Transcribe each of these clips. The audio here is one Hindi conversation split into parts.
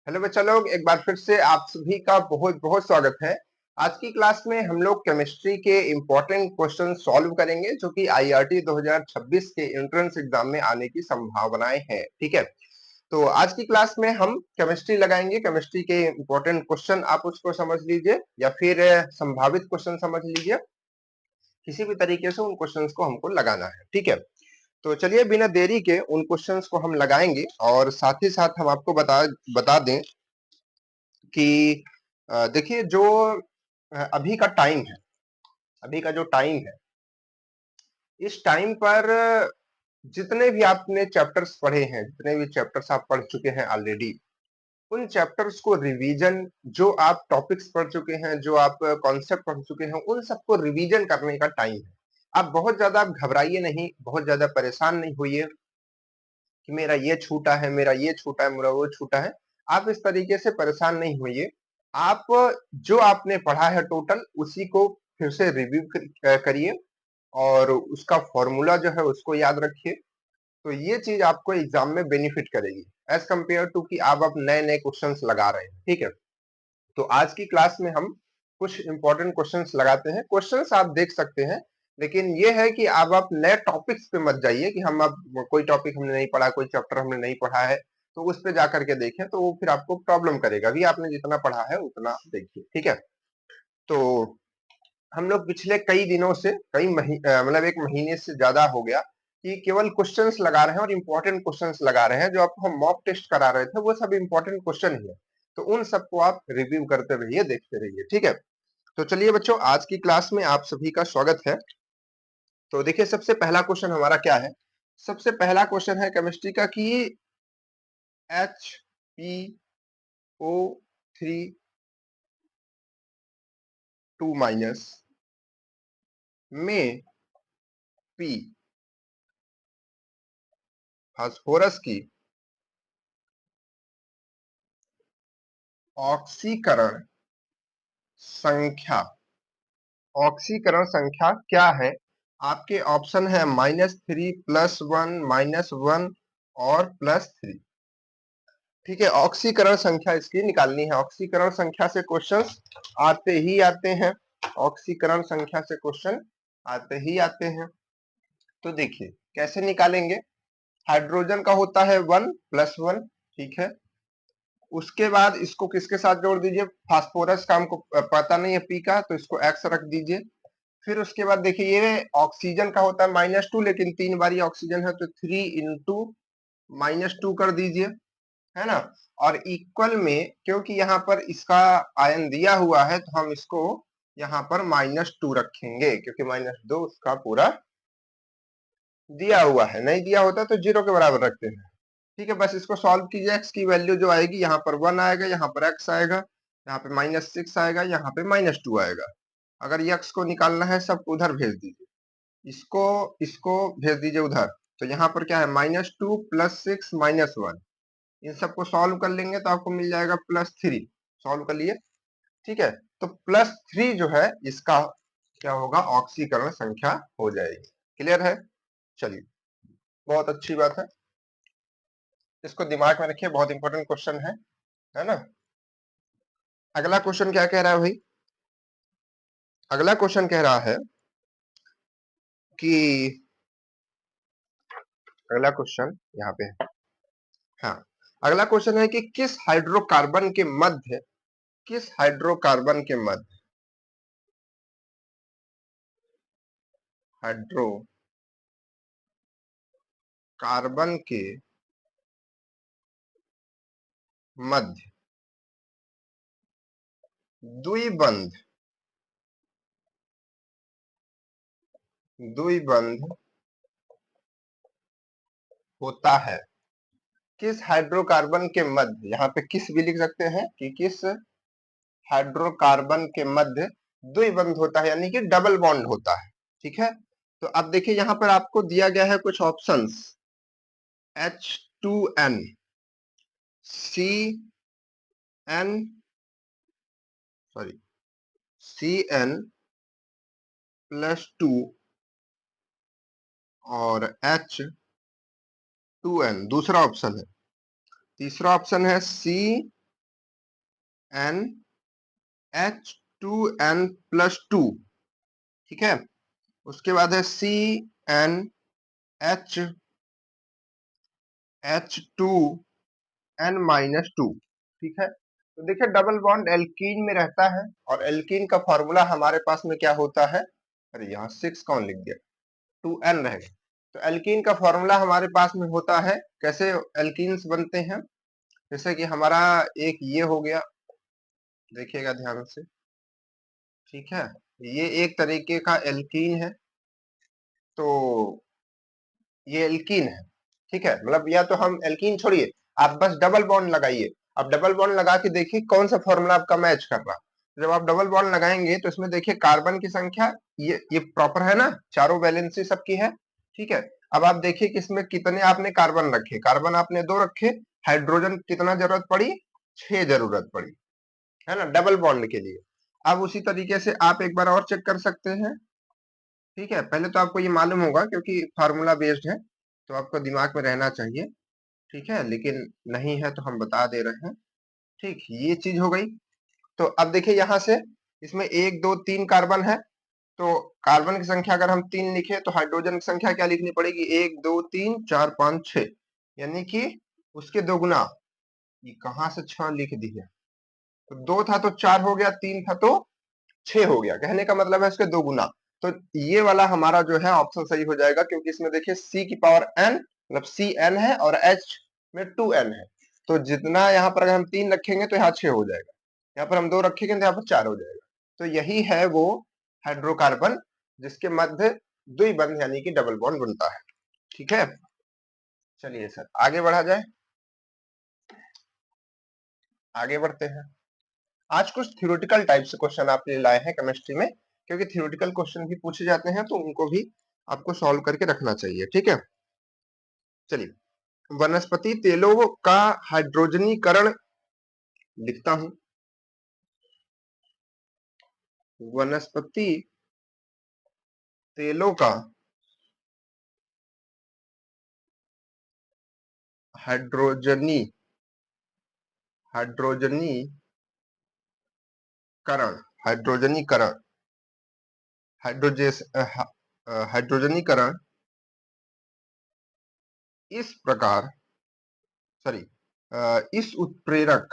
हेलो बच्चा लोग, एक बार फिर से आप सभी का बहुत बहुत स्वागत है। आज की क्लास में हम लोग केमिस्ट्री के इम्पोर्टेंट क्वेश्चन सॉल्व करेंगे जो कि आईआरटी 2026 के एंट्रेंस एग्जाम में आने की संभावनाएं हैं। ठीक है, तो आज की क्लास में हम केमिस्ट्री लगाएंगे। केमिस्ट्री के इम्पोर्टेंट क्वेश्चन आप उसको समझ लीजिए या फिर संभावित क्वेश्चन समझ लीजिए, किसी भी तरीके से उन क्वेश्चंस को हमको लगाना है। ठीक है, तो चलिए बिना देरी के उन क्वेश्चंस को हम लगाएंगे और साथ ही साथ हम आपको बता दें कि देखिए जो अभी का टाइम है, अभी का जो टाइम है, इस टाइम पर जितने भी आपने चैप्टर्स पढ़े हैं, जितने भी चैप्टर्स आप पढ़ चुके हैं ऑलरेडी, उन चैप्टर्स को रिवीजन, जो आप टॉपिक्स पढ़ चुके हैं, जो आप कॉन्सेप्ट पढ़ चुके हैं, उन सबको रिवीजन करने का टाइम है। आप बहुत ज्यादा घबराइए नहीं, बहुत ज्यादा परेशान नहीं होइए कि मेरा ये छूटा है, मेरा ये छूटा है, मेरा वो छूटा है। आप इस तरीके से परेशान नहीं होइए। आप जो आपने पढ़ा है टोटल उसी को फिर से रिव्यू करिए और उसका फॉर्मूला जो है उसको याद रखिए। तो ये चीज आपको एग्जाम में बेनिफिट करेगी एज कंपेयर टू कि आप नए नए क्वेश्चंस लगा रहे हैं। ठीक है, तो आज की क्लास में हम कुछ इंपॉर्टेंट क्वेश्चंस लगाते हैं। क्वेश्चंस आप देख सकते हैं, लेकिन ये है कि आप नए टॉपिक्स पे मत जाइए कि हम अब कोई टॉपिक हमने नहीं पढ़ा, कोई चैप्टर हमने नहीं पढ़ा है तो उस पे जाकर के देखें, तो वो फिर आपको प्रॉब्लम करेगा। अभी आपने जितना पढ़ा है उतना देखिए। ठीक है, तो हम लोग पिछले कई दिनों से मतलब एक महीने से ज्यादा हो गया कि केवल क्वेश्चंस लगा रहे हैं और इम्पोर्टेंट क्वेश्चंस लगा रहे हैं। जो आपको हम मॉक टेस्ट करा रहे थे वो सब इम्पोर्टेंट क्वेश्चन ही है, तो उन सबको आप रिव्यू करते रहिए, देखते रहिए। ठीक है, तो चलिए बच्चों, आज की क्लास में आप सभी का स्वागत है। तो देखिए सबसे पहला क्वेश्चन हमारा क्या है। सबसे पहला क्वेश्चन है केमिस्ट्री का कि HPO3 2 माइनस में P फास्फोरस की ऑक्सीकरण संख्या, ऑक्सीकरण संख्या क्या है। आपके ऑप्शन है -3, +1, -1 और +3। ठीक है, ऑक्सीकरण संख्या इसकी निकालनी है। ऑक्सीकरण संख्या से क्वेश्चंस आते ही आते हैं, ऑक्सीकरण संख्या से क्वेश्चन आते ही आते हैं। तो देखिए कैसे निकालेंगे। हाइड्रोजन का होता है 1 +1, ठीक है। उसके बाद इसको किसके साथ जोड़ दीजिए, फास्फोरस का हमको पता नहीं है पी का, तो इसको एक्स रख दीजिए। फिर उसके बाद देखिए ये ऑक्सीजन का होता है -2, लेकिन 3 बारी ऑक्सीजन है तो 3 इंटू -2 कर दीजिए, है ना। और इक्वल में, क्योंकि यहाँ पर इसका आयन दिया हुआ है तो हम इसको यहाँ पर -2 रखेंगे, क्योंकि -2 उसका पूरा दिया हुआ है। नहीं दिया होता तो 0 के बराबर रखते हैं। ठीक है, बस इसको सॉल्व कीजिए। x की वैल्यू जो आएगी, यहाँ पर 1 आएगा, यहाँ पर x आएगा, यहाँ पे -6 आएगा, यहाँ पे -2 आएगा। अगर x को निकालना है सब उधर भेज दीजिए, इसको इसको भेज दीजिए उधर। तो यहाँ पर क्या है, -2 +6 -1, इन सबको सॉल्व कर लेंगे तो आपको मिल जाएगा +3। सॉल्व कर लिए, ठीक है। तो +3 जो है इसका क्या होगा, ऑक्सीकरण संख्या हो जाएगी। क्लियर है, चलिए बहुत अच्छी बात है, इसको दिमाग में रखिए, बहुत इंपॉर्टेंट क्वेश्चन है ना। अगला क्वेश्चन क्या कह रहा है भाई। अगला क्वेश्चन कह रहा है कि, अगला क्वेश्चन यहाँ पे है, हाँ। अगला क्वेश्चन है कि किस हाइड्रोकार्बन के मध्य, किस हाइड्रोकार्बन के मध्य, हाइड्रोकार्बन के मध्य द्विबंध, द्विबंध होता है। किस हाइड्रोकार्बन के मध्य, यहाँ पे किस भी लिख सकते हैं कि किस हाइड्रोकार्बन के मध्य द्विबंध होता है, यानी कि डबल बॉन्ड होता है। ठीक है, तो अब देखिए यहाँ पर आपको दिया गया है कुछ options, H2N, CN, sorry CN+2 और H2N दूसरा ऑप्शन है। तीसरा ऑप्शन है CN NH2N+2, ठीक है। उसके बाद है CnHH2N-2, ठीक है। तो देखिए डबल बॉन्ड एल्कीन में रहता है और एल्कीन का फॉर्मूला हमारे पास में क्या होता है, अरे यहाँ 6 कौन लिख दिया, 2N रहेगा। तो एल्कीन का फॉर्मूला हमारे पास में होता है, कैसे एल्कीन्स बनते हैं, जैसे कि हमारा एक ये हो गया, देखिएगा ध्यान से, ठीक है। ये एक तरीके का एल्कीन है, तो ये एल्कीन है, ठीक है। मतलब या तो हम एल्कीन छोड़िए, आप बस डबल बॉन्ड लगाइए। अब डबल बॉन्ड लगा के देखिए कौन सा फॉर्मूला आपका मैच कर रहा। जब आप डबल बॉन्ड लगाएंगे तो इसमें देखिए कार्बन की संख्या ये प्रॉपर है ना, चारों वैलेंसी सबकी है, ठीक है। अब आप देखिए कि इसमें कितने आपने कार्बन रखे, कार्बन आपने 2 रखे, हाइड्रोजन कितना जरूरत पड़ी, 6 जरूरत पड़ी, है ना, डबल बॉन्ड के लिए। अब उसी तरीके से आप एक बार और चेक कर सकते हैं, ठीक है। पहले तो आपको ये मालूम होगा क्योंकि फार्मूला बेस्ड है, तो आपको दिमाग में रहना चाहिए, ठीक है, लेकिन नहीं है तो हम बता दे रहे हैं, ठीक। ये चीज हो गई। तो अब देखिए यहाँ से इसमें 1 2 3 कार्बन है, तो कार्बन की संख्या अगर हम 3 लिखे तो हाइड्रोजन की संख्या क्या लिखनी पड़ेगी, 1 2 3 4 5 6, यानी कि उसके दोगुना। ये कहाँ से 6 लिख दिया, तो 2 था तो 4 हो गया, 3 था तो 6 हो गया, कहने का मतलब है इसके दो गुना। तो ये वाला हमारा जो है ऑप्शन सही हो जाएगा, क्योंकि इसमें देखिए C की पावर n मतलब CN है और H में 2N है, तो जितना यहाँ पर अगर हम 3 रखेंगे तो यहाँ 6 हो जाएगा, यहाँ पर हम 2 रखेंगे तो यहाँ पर 4 हो जाएगा। तो यही है वो हाइड्रोकार्बन जिसके मध्य द्विबंध यानी कि डबल बॉन्ड बनता है, ठीक है। चलिए सर आगे बढ़ा जाए, आगे बढ़ते हैं। आज कुछ थ्योरेटिकल टाइप से क्वेश्चन आपके लिए लाए हैं केमिस्ट्री में, क्योंकि थ्योरेटिकल क्वेश्चन भी पूछे जाते हैं तो उनको भी आपको सॉल्व करके रखना चाहिए, ठीक है। चलिए वनस्पति तेलों का हाइड्रोजनीकरण लिखता हूं, वनस्पति तेलों का हाइड्रोजनीकरण, हाइड्रोजनीकरण, हाइड्रोजेस हाइड्रोजनीकरण इस प्रकार, सॉरी, इस उत्प्रेरक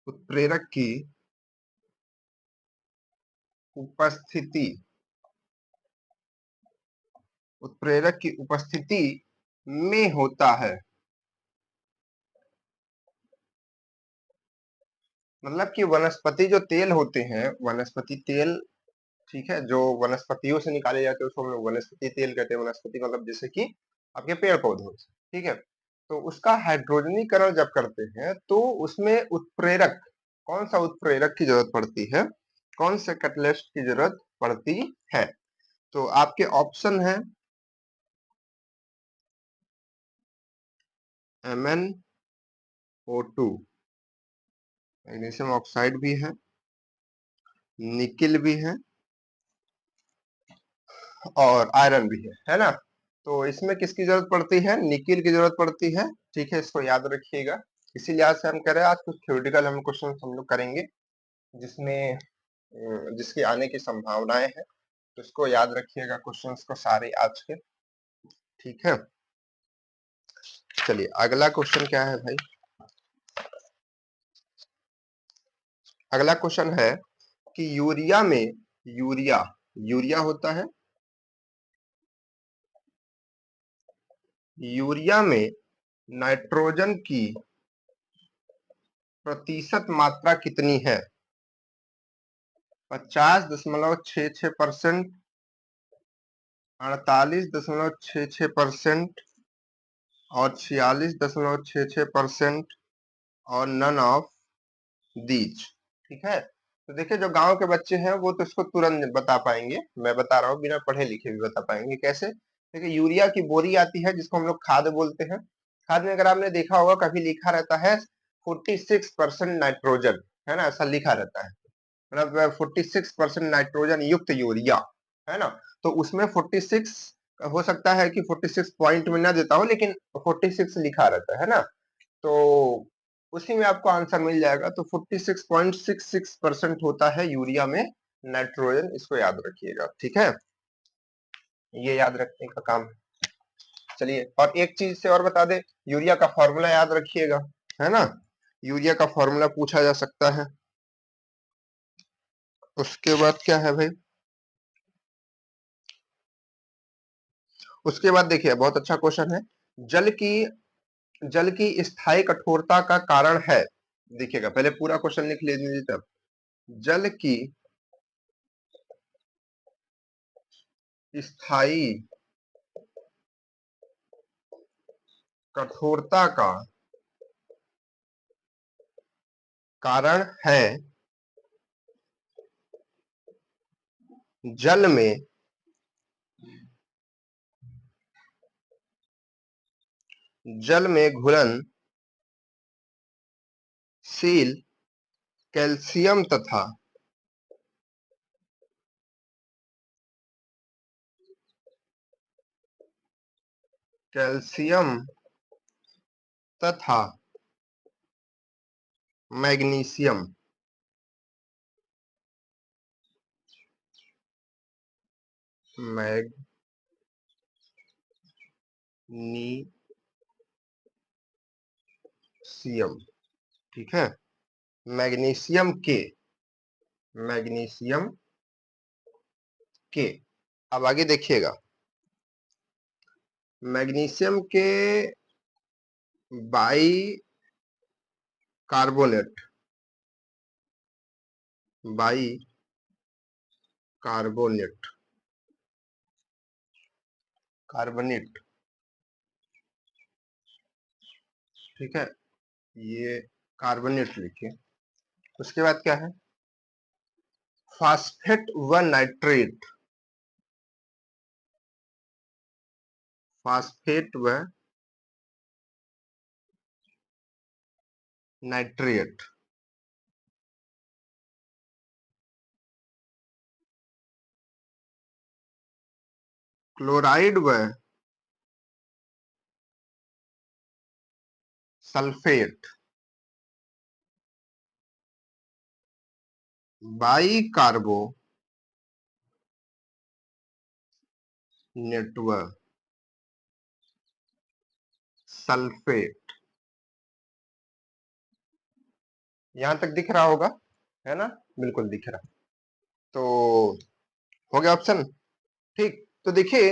उत्प्रेरक की उपस्थिति, उत्प्रेरक की उपस्थिति में होता है। मतलब कि वनस्पति जो तेल होते हैं, वनस्पति तेल, ठीक है, जो वनस्पतियों से निकाले जाते हैं उसको हम लोग वनस्पति तेल कहते हैं। वनस्पति मतलब जैसे कि आपके पेड़ पौधों से, ठीक है। तो उसका हाइड्रोजनीकरण जब करते हैं तो उसमें उत्प्रेरक, कौन सा उत्प्रेरक की जरूरत पड़ती है, कौन से कैटलिस्ट की जरूरत पड़ती है। तो आपके ऑप्शन है MnO2, मैग्नीशियम ऑक्साइड भी है, निकिल भी है और आयरन भी है ना। तो इसमें किसकी जरूरत पड़ती है, निकिल की जरूरत पड़ती है, ठीक है, इसको याद रखिएगा। इसी लिहाज से हम कह रहे हैं आज कुछ थ्योरेटिकल हम क्वेश्चन हम लोग करेंगे जिसमें जिसके आने की संभावनाएं हैं, तो इसको याद रखिएगा क्वेश्चंस को सारे आज के, ठीक है। चलिए अगला क्वेश्चन क्या है भाई, अगला क्वेश्चन है कि यूरिया में, यूरिया होता है, यूरिया में नाइट्रोजन की प्रतिशत मात्रा कितनी है, 50.66%, 48.66% और 46.66% और नन ऑफ दीज, ठीक है। तो देखिए जो गांव के बच्चे हैं वो तो इसको तुरंत बता पाएंगे, मैं बता रहा हूँ बिना पढ़े लिखे भी बता पाएंगे। कैसे, देखिए यूरिया की बोरी आती है जिसको हम लोग खाद बोलते हैं। खाद में अगर आपने देखा होगा कभी लिखा रहता है 46% नाइट्रोजन, है ना, ऐसा लिखा रहता है, मतलब 46% नाइट्रोजन युक्त यूरिया, है ना। तो उसमें 46 हो सकता है कि 46 पॉइंट में ना देता हो, लेकिन 46 लिखा रहता है ना, तो उसी में आपको आंसर मिल जाएगा। तो 46.66% होता है यूरिया में नाइट्रोजन, इसको याद रखिएगा, ठीक है, ये याद रखने का काम है। चलिए, और एक चीज से और बता दे, यूरिया का फॉर्मूला याद रखिएगा, है ना, यूरिया का फॉर्मूला पूछा जा सकता है। उसके बाद क्या है भाई, उसके बाद देखिए बहुत अच्छा क्वेश्चन है, जल की जल की स्थायी कठोरता का कारण है। देखिएगा, पहले पूरा क्वेश्चन लिख लीजिए तब। जल की स्थायी कठोरता का कारण है जल में घुलनशील कैल्शियम तथा कैल्शियम तथा मैग्नीशियम मैग्नीशियम, ठीक है, मैग्नीशियम के मैग्नीशियम के अब आगे देखिएगा, मैग्नीशियम के by carbonate by carbonate carbonate, ठीक है, ये कार्बोनेट लिखिए। उसके बाद क्या है, फास्फेट व नाइट्रेट, फास्फेट व नाइट्रेट, क्लोराइड व सल्फेट, बाई कार्बो नेटवर्क सल्फेट, यहां तक दिख रहा होगा, है ना, बिल्कुल दिख रहा। तो हो गया ऑप्शन, ठीक। तो देखिए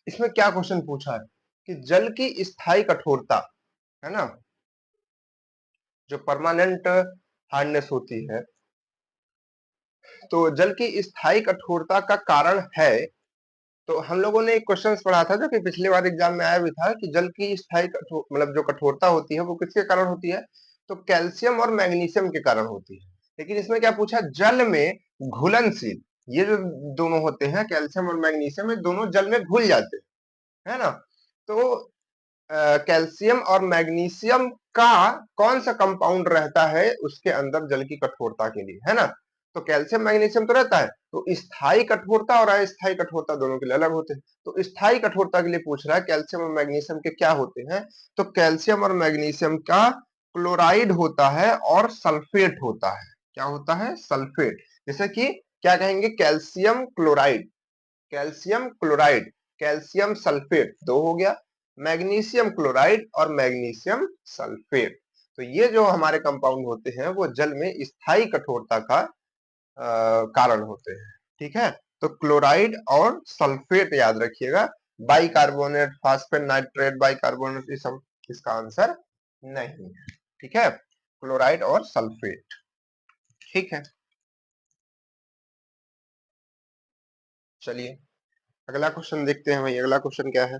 इसमें क्या क्वेश्चन पूछा है कि जल की स्थायी कठोरता, है ना, जो परमानेंट हार्डनेस होती है, तो जल की स्थायी कठोरता का कारण है। तो हम लोगों ने एक क्वेश्चन पढ़ा था जो कि पिछली बार एग्जाम में आया भी था कि जल की स्थायी मतलब जो कठोरता होती है वो किसके कारण होती है, तो कैल्शियम और मैग्नीशियम के कारण होती है। लेकिन इसमें क्या पूछा, जल में घुलनशील, ये जो दोनों होते हैं कैल्शियम और मैग्नीशियम, ये दोनों जल में घुल जाते हैं, है ना। तो कैल्शियम और मैग्नीशियम का कौन सा कंपाउंड रहता है उसके अंदर जल की कठोरता के लिए, है ना। तो कैल्शियम मैग्नीशियम तो रहता है, तो स्थायी कठोरता और अस्थायी कठोरता दोनों के लिए अलग होते हैं। तो स्थायी कठोरता के लिए पूछ रहा है कैल्शियम और मैग्नीशियम के क्या होते हैं, तो कैल्शियम और मैग्नीशियम का क्लोराइड होता है और सल्फेट होता है। क्या होता है, सल्फेट। जैसे कि क्या कहेंगे, calcium chloride, calcium chloride, calcium sulphate, दो हो गया, मैग्नीशियम क्लोराइड और मैग्नीशियम सल्फेट। तो ये जो हमारे कंपाउंड होते हैं वो जल में स्थायी कठोरता का कारण होते हैं, ठीक है। तो क्लोराइड और सल्फेट याद रखिएगा, बाइकार्बोनेट, फास्फेट, नाइट्रेट, बाइकार्बोनेट, ये सब इसका आंसर नहीं है, ठीक है, क्लोराइड और सल्फेट, ठीक है। चलिए अगला क्वेश्चन देखते हैं भाई, अगला क्वेश्चन क्या है।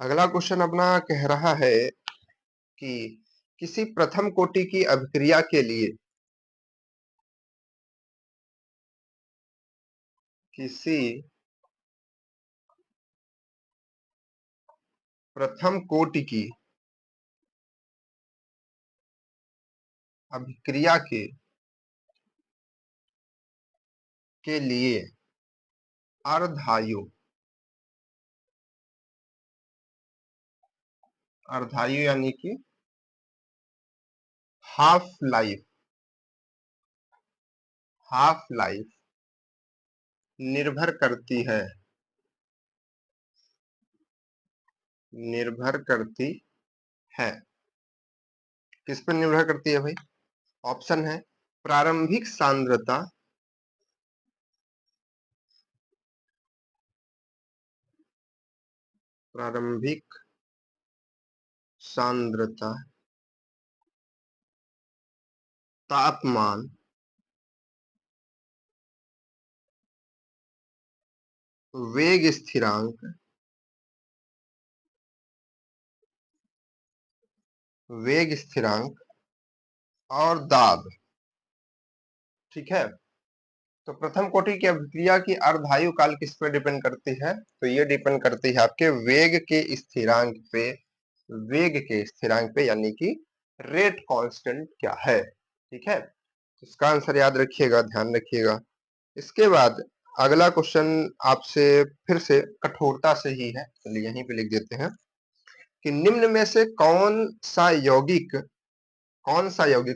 अगला क्वेश्चन अपना कह रहा है कि किसी प्रथम कोटि की अभिक्रिया के लिए, किसी प्रथम कोटि की अभिक्रिया के लिए अर्धायु, अर्धायु यानी कि हाफ लाइफ, हाफ लाइफ निर्भर करती है, निर्भर करती है, किस पर निर्भर करती है भाई? ऑप्शन है प्रारंभिक सांद्रता, प्रारंभिक सांद्रता, तापमान, वेग स्थिरांक, वेग स्थिरांक और दाब। ठीक है, तो प्रथम कोटि की अभिक्रिया की अर्धायु काल किस पे डिपेंड करती है? तो ये डिपेंड करती है आपके वेग के स्थिरांक पे, वेग के स्थिरांक पे, यानी कि रेट कांस्टेंट क्या है। ठीक है, इसका आंसर याद रखिएगा, ध्यान रखिएगा। इसके बाद अगला क्वेश्चन आपसे फिर से कठोरता से ही है, चलिए यहीं पे लिख देते हैं कि निम्न में से कौन सा यौगिक,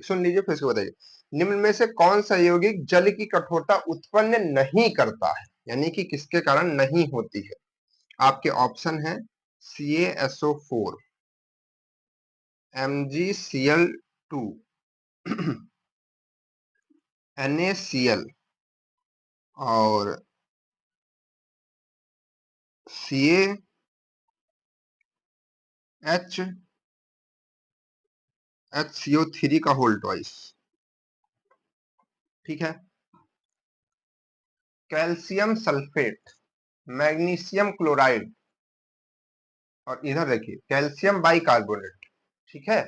सुन लीजिए फिर से बताइए, निम्न में से कौन सा यौगिक जल की कठोरता उत्पन्न नहीं करता है, यानी कि किसके कारण नहीं होती है? आपके ऑप्शन है CaSO4, MgCl2, NaCl और HCO3 का होल ट्वाइस। ठीक है, कैल्शियम सल्फेट, मैग्नीशियम क्लोराइड और इधर देखिए कैल्शियम बाइकार्बोनेट। ठीक है,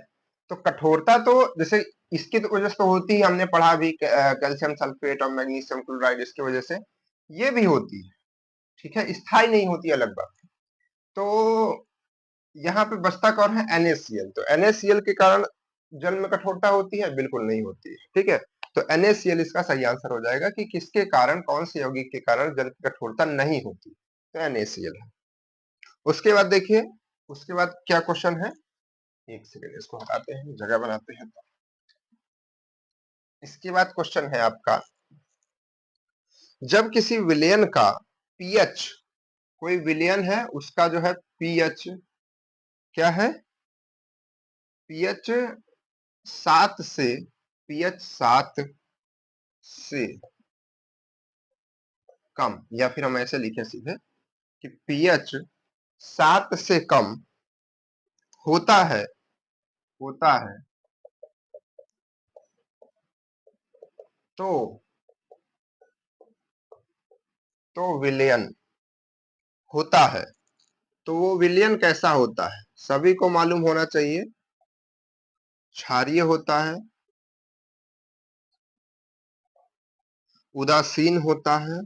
तो कठोरता तो जैसे इसकी तो वजह से तो होती ही, हमने पढ़ा भी कैल्शियम सल्फेट और मैग्नीशियम क्लोराइड इसकी वजह से ये भी होती है। ठीक है, स्थायी नहीं होती, अलग बात। तो यहाँ पे बचता कौन है? NaCl। तो NaCl के कारण जल में कठोरता होती है? बिल्कुल नहीं होती है। ठीक है, तो NaCl इसका सही आंसर हो जाएगा कि किसके कारण, कौन से यौगिक के कारण जल की कठोरता नहीं होती, तो NaCl है। उसके बाद देखिए, उसके बाद क्या क्वेश्चन है, एक सेकेंड इसको हटाते हैं, जगह बनाते हैं। इसके बाद क्वेश्चन है आपका, जब किसी विलयन का पीएच, कोई विलयन है उसका जो है पीएच क्या है? पीएच 7 से, पीएच 7 से कम, या फिर हम ऐसे लिखे सीधे कि पीएच 7 से कम होता है, होता है तो विलयन होता है। तो वो विलयन कैसा होता है सभी को मालूम होना चाहिए। क्षारीय होता है, उदासीन होता है,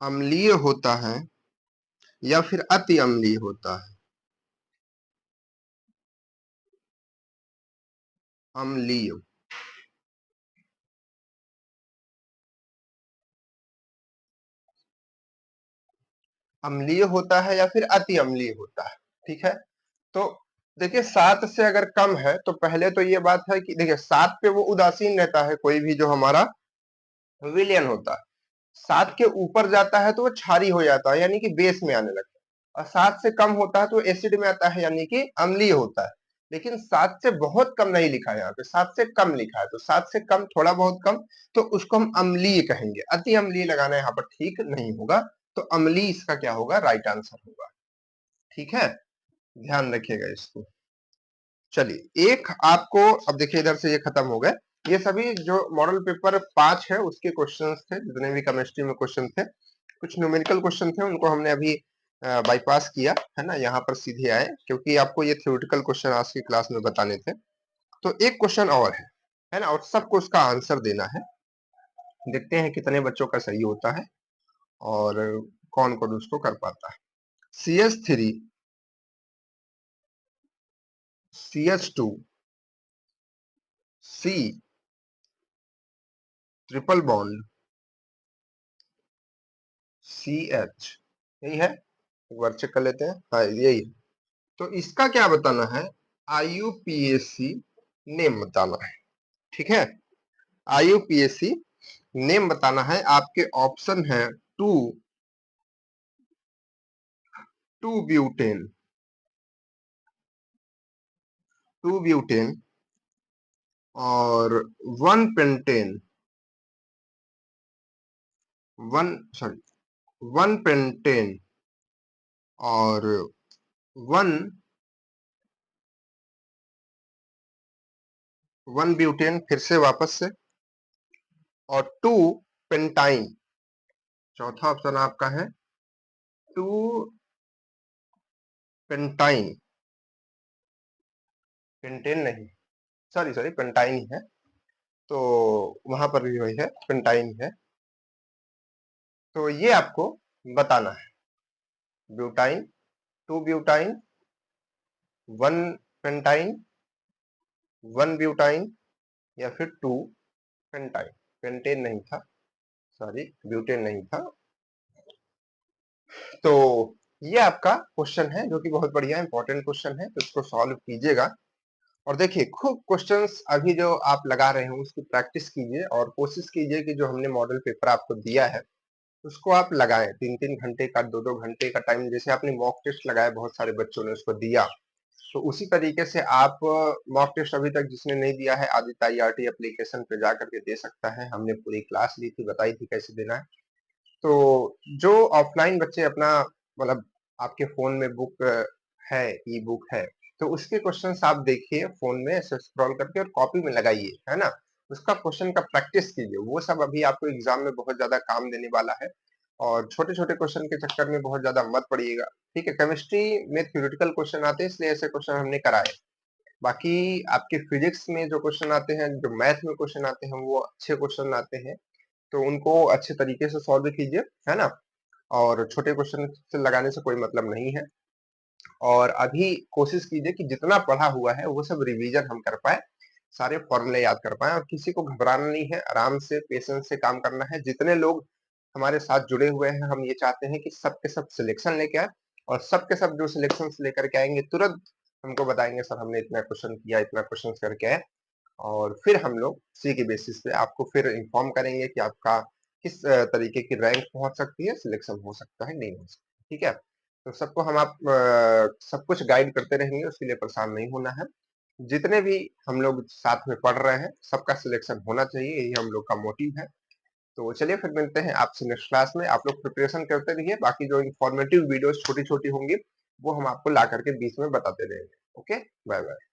अम्लीय होता है या फिर अति अम्लीय होता है? अम्लीय, अम्लीय होता है या फिर अति अम्लीय होता है। ठीक है, तो देखिए 7 से अगर कम है तो पहले तो ये बात है कि देखिए 7 पे वो उदासीन रहता है, कोई भी जो हमारा विलयन होता है। 7 के ऊपर जाता है तो वो क्षारीय हो जाता है, यानी कि बेस में आने लगता है। और 7 से कम होता है तो एसिड में आता है, यानी कि अम्लीय होता है। लेकिन 7 से बहुत कम नहीं लिखा है यहाँ पे, 7 से कम लिखा है, तो 7 से कम, थोड़ा बहुत कम, तो उसको हम अम्लीय कहेंगे। अति अम्लीय लगाना यहाँ पर ठीक नहीं होगा, तो अम्लीय इसका क्या होगा? राइट आंसर होगा। ठीक है, ध्यान रखिएगा इसको। चलिए, एक आपको, अब देखिए इधर से ये खत्म हो गए, ये सभी जो मॉडल पेपर 5 है उसके क्वेश्चंस थे, जितने भी केमिस्ट्री में क्वेश्चन थे। कुछ न्यूमेरिकल क्वेश्चन थे, उनको हमने अभी बाईपास किया है ना, यहाँ पर सीधे आए, क्योंकि आपको ये थ्योरेटिकल क्वेश्चन आज की क्लास में बताने थे। तो एक क्वेश्चन और है ना, और सबको उसका आंसर देना है। देखते हैं कितने बच्चों का सही होता है और कौन कौन उसको कर पाता है। CH3, CH2, C triple bond, CH, यही है, एक बार चेक कर लेते हैं। हाँ यही है। तो इसका क्या बताना है, IUPAC नेम बताना है। ठीक है, IUPAC नेम बताना है। आपके ऑप्शन है 2 ब्यूटेन, 2 ब्यूटेन और 1 पेंटेन, 1 पेंटेन और 1 ब्यूटेन, फिर से वापस से, और 2 पेंटाइन। चौथा ऑप्शन आपका है 2 पेंटाइन, पेंटेन नहीं, सॉरी पेंटाइन ही है। तो वहां पर भी वही है, पेंटाइन ही है। तो ये आपको बताना है, ब्यूटाइन, 2 ब्यूटाइन, 1 पेंटाइन, 1 ब्यूटाइन, या फिर 2 पेंटाइन। पेंटेन नहीं था, सॉरी ब्यूटेन नहीं था। तो ये आपका क्वेश्चन है जो कि बहुत बढ़िया इंपॉर्टेंट क्वेश्चन है, तो इसको सॉल्व कीजिएगा। और देखिए खूब क्वेश्चंस अभी जो आप लगा रहे हैं उसकी प्रैक्टिस कीजिए और कोशिश कीजिए कि जो हमने मॉडल पेपर आपको दिया है उसको आप लगाएं। 3-3 घंटे का, 2-2 घंटे का टाइम, जैसे आपने मॉक टेस्ट लगाया, बहुत सारे बच्चों ने उसको दिया, तो उसी तरीके से आप मॉक टेस्ट अभी तक जिसने नहीं दिया है, आदित्य IRT एप्लीकेशन पे जा करके दे सकता है। हमने पूरी क्लास ली थी, बताई थी कैसे देना है। तो जो ऑफलाइन बच्चे अपना मतलब आपके फोन में बुक है, ई बुक है, तो उसके क्वेश्चंस आप देखिए फोन में ऐसे स्क्रॉल करके और कॉपी में लगाइए, है ना। उसका क्वेश्चन का प्रैक्टिस कीजिए, वो सब अभी आपको एग्जाम में बहुत ज्यादा काम देने वाला है। और छोटे छोटे क्वेश्चन के चक्कर में बहुत ज्यादा मत पड़िएगा। ठीक है, केमिस्ट्री में थ्योरेटिकल क्वेश्चन आते हैं इसलिए ऐसे क्वेश्चन हमने कराए। बाकी आपके फिजिक्स में जो क्वेश्चन आते हैं, जो मैथ में क्वेश्चन आते हैं, वो अच्छे क्वेश्चन आते हैं, तो उनको अच्छे तरीके से सॉल्व कीजिए, है ना। और छोटे क्वेश्चन से लगाने से कोई मतलब नहीं है। और अभी कोशिश कीजिए कि जितना पढ़ा हुआ है वो सब रिवीजन हम कर पाए, सारे फॉर्मूले याद कर पाए। और किसी को घबराना नहीं है, आराम से पेशेंस से काम करना है। जितने लोग हमारे साथ जुड़े हुए हैं, हम ये चाहते हैं कि सब के सब सिलेक्शन लेके आए, और सब के सब जो सिलेक्शन लेकर के आएंगे तुरंत हमको बताएंगे सर हमने इतना क्वेश्चन किया, इतना क्वेश्चन करके आए। और फिर हम लोग उसी के बेसिस पे आपको फिर इन्फॉर्म करेंगे कि आपका किस तरीके की रैंक पहुंच सकती है, सिलेक्शन हो सकता है, नहीं हो सकता। ठीक है, तो सबको हम आप सब कुछ गाइड करते रहेंगे, उसके लिए परेशान नहीं होना है। जितने भी हम लोग साथ में पढ़ रहे हैं सबका सिलेक्शन होना चाहिए, यही हम लोग का मोटिव है। तो चलिए फिर मिलते हैं आपसे नेक्स्ट क्लास में। आप लोग प्रिपरेशन करते रहिए, बाकी जो इन्फॉर्मेटिव वीडियोस छोटी छोटी होंगी वो हम आपको ला करके बीच में बताते रहेंगे। Okay, bye bye.